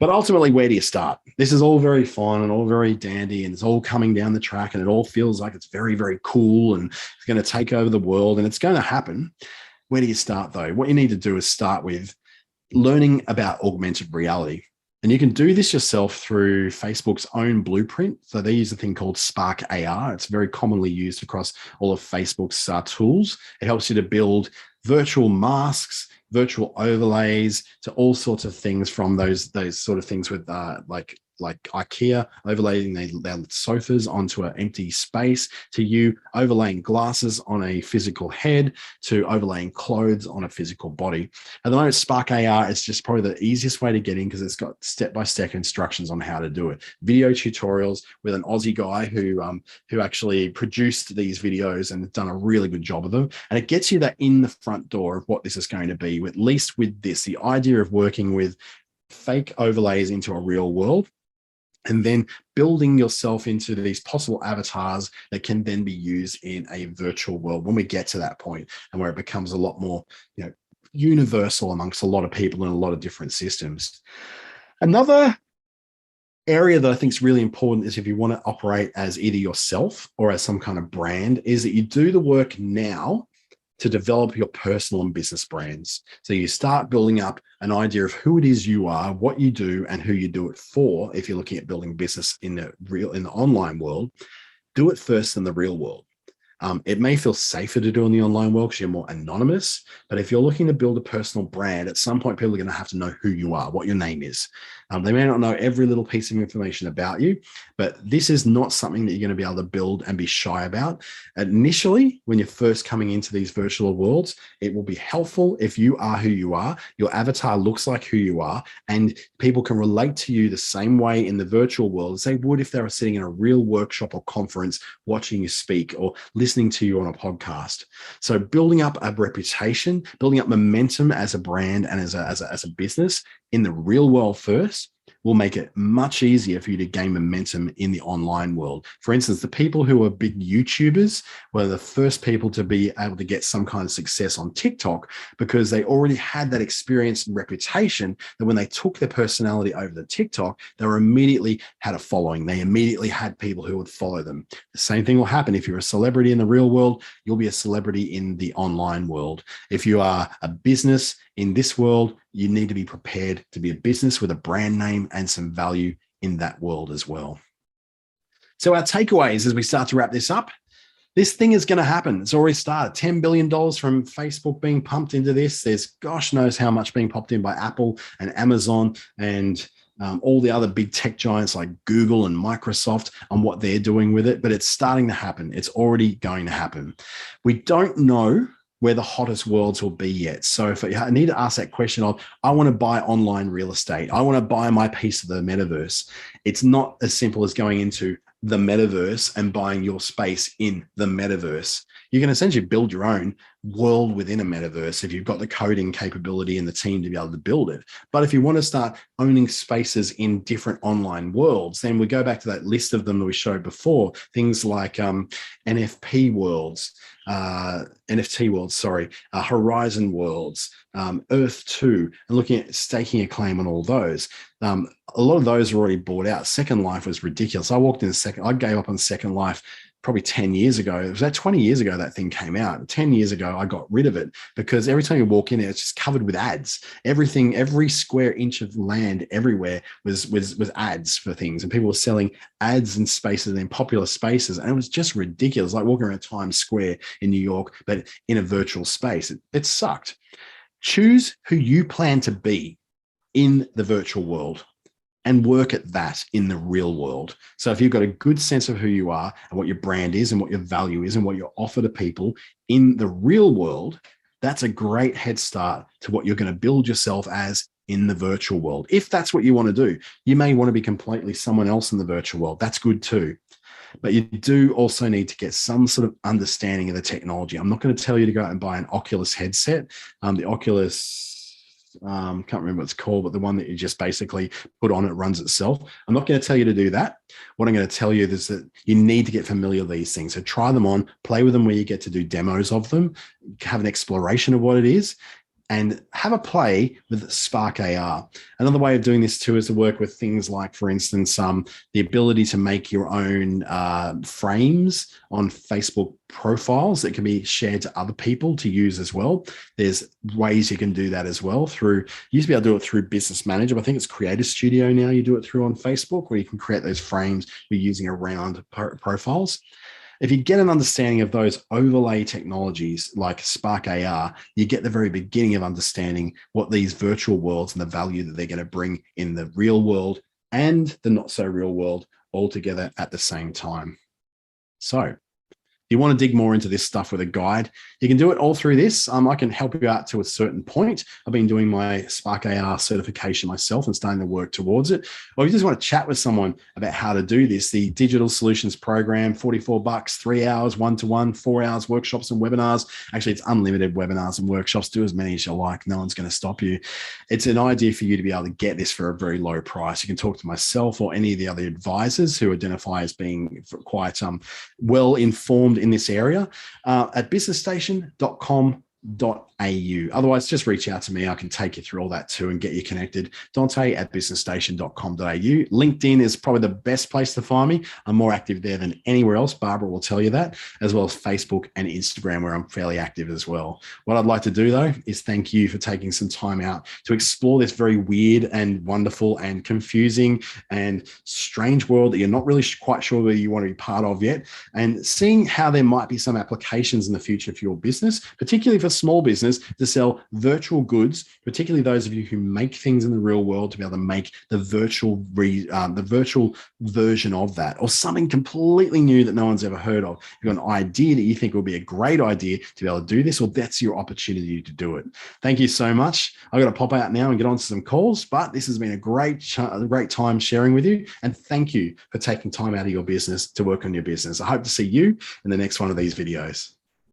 But ultimately, where do you start? This is all very fun and all very dandy, and it's all coming down the track, and it all feels like it's very, very cool and it's going to take over the world, and it's going to happen. Where do you start, though? What you need to do is start with learning about augmented reality. And you can do this yourself through Facebook's own blueprint. So they use a thing called Spark AR. It's very commonly used across all of Facebook's tools. It helps you to build virtual masks, virtual overlays, to all sorts of things, from those sort of things with like IKEA overlaying their sofas onto an empty space, to you overlaying glasses on a physical head, to overlaying clothes on a physical body. At the moment, Spark AR is just probably the easiest way to get in, because it's got step-by-step instructions on how to do it. Video tutorials with an Aussie guy who actually produced these videos and done a really good job of them. And it gets you that in the front door of what this is going to be, at least with this, the idea of working with fake overlays into a real world, and then building yourself into these possible avatars that can then be used in a virtual world when we get to that point, and where it becomes a lot more, universal amongst a lot of people in a lot of different systems. Another area that I think is really important is, if you want to operate as either yourself or as some kind of brand, is that you do the work now to develop your personal and business brands. So you start building up an idea of who it is you are, what you do, and who you do it for. If you're looking at building business in the online world, do it first in the real world. It may feel safer to do in the online world because you're more anonymous, but if you're looking to build a personal brand, at some point people are going to have to know who you are, what your name is. They may not know every little piece of information about you, but this is not something that you're going to be able to build and be shy about. Initially, when you're first coming into these virtual worlds, it will be helpful if you are who you are, your avatar looks like who you are, and people can relate to you the same way in the virtual world as they would if they were sitting in a real workshop or conference watching you speak or listening to you on a podcast. So building up a reputation, building up momentum as a brand and as a business in the real world first will make it much easier for you to gain momentum in the online world. For instance, the people who are big YouTubers were the first people to be able to get some kind of success on TikTok, because they already had that experience and reputation that when they took their personality over to TikTok, they were immediately had a following. They immediately had people who would follow them. The same thing will happen. If you're a celebrity in the real world, you'll be a celebrity in the online world. If you are a business in this world, you need to be prepared to be a business with a brand name and some value in that world as well. So our takeaways as we start to wrap this up: this thing is going to happen. It's already started. $10 billion from Facebook being pumped into this. There's gosh knows how much being popped in by Apple and Amazon and all the other big tech giants like Google and Microsoft on what they're doing with it. But it's starting to happen. It's already going to happen. We don't know where the hottest worlds will be yet. So if I need to ask that question of, I want to buy online real estate, I want to buy my piece of the metaverse. It's not as simple as going into the metaverse and buying your space in the metaverse. You can essentially build your own world within a metaverse if you've got the coding capability and the team to be able to build it. But if you want to start owning spaces in different online worlds, then we go back to that list of them that we showed before, things like NFT worlds, Horizon worlds, Earth 2, and looking at staking a claim on all those. A lot of those are already bought out. Second Life was ridiculous. I gave up on Second Life probably 10 years ago. It was that 20 years ago that thing came out. 10 years ago, I got rid of it because every time you walk in, it's just covered with ads. Everything, every square inch of land everywhere was ads for things. And people were selling ads and spaces in popular spaces. And it was just ridiculous, like walking around Times Square in New York, but in a virtual space. It sucked. Choose who you plan to be in the virtual world and work at that in the real world. So if you've got a good sense of who you are and what your brand is and what your value is and what you offer to people in the real world, that's a great head start to what you're going to build yourself as in the virtual world. If that's what you want to do, you may want to be completely someone else in the virtual world. That's good too. But you do also need to get some sort of understanding of the technology. I'm not going to tell you to go out and buy an Oculus headset. The Oculus, can't remember what it's called, but the one that you just basically put on, it runs itself. I'm not going to tell you to do that. What I'm going to tell you is that you need to get familiar with these things. So try them on, play with them where you get to do demos of them, have an exploration of what it is. and have a play with Spark AR. Another way of doing this too is to work with things like, for instance, the ability to make your own frames on Facebook profiles that can be shared to other people to use as well. There's ways you can do that as well through, you used to be able to do it through Business Manager, but I think it's Creator Studio now you do it through on Facebook, where you can create those frames you're using around profiles. If you get an understanding of those overlay technologies like Spark AR, you get the very beginning of understanding what these virtual worlds and the value that they're going to bring in the real world and the not so real world all together at the same time. So if you want to dig more into this stuff with a guide, you can do it all through this. I can help you out to a certain point. I've been doing my Spark AR certification myself and starting to work towards it. Or if you just want to chat with someone about how to do this, the Digital Solutions Program, $44, 3 hours, 1-to-1, 4 hours, workshops and webinars. Actually, it's unlimited webinars and workshops. Do as many as you like. No one's going to stop you. It's an idea for you to be able to get this for a very low price. You can talk to myself or any of the other advisors who identify as being quite well informed in this area at businessstation.com.au. Otherwise, just reach out to me. I can take you through all that too and get you connected. Dante at businessstation.com.au. LinkedIn is probably the best place to find me. I'm more active there than anywhere else. Barbara will tell you that, as well as Facebook and Instagram, where I'm fairly active as well. What I'd like to do, though, is thank you for taking some time out to explore this very weird and wonderful and confusing and strange world that you're not really quite sure whether you want to be part of yet, and seeing how there might be some applications in the future for your business, particularly for small business, to sell virtual goods, particularly those of you who make things in the real world, to be able to make the virtual version of that, or something completely new that no one's ever heard of. If you've got an idea that you think will be a great idea to be able to do this, or that's your opportunity to do it. Thank you so much. I've got to pop out now and get on to some calls, but this has been a great time sharing with you. And thank you for taking time out of your business to work on your business. I hope to see you in the next one of these videos.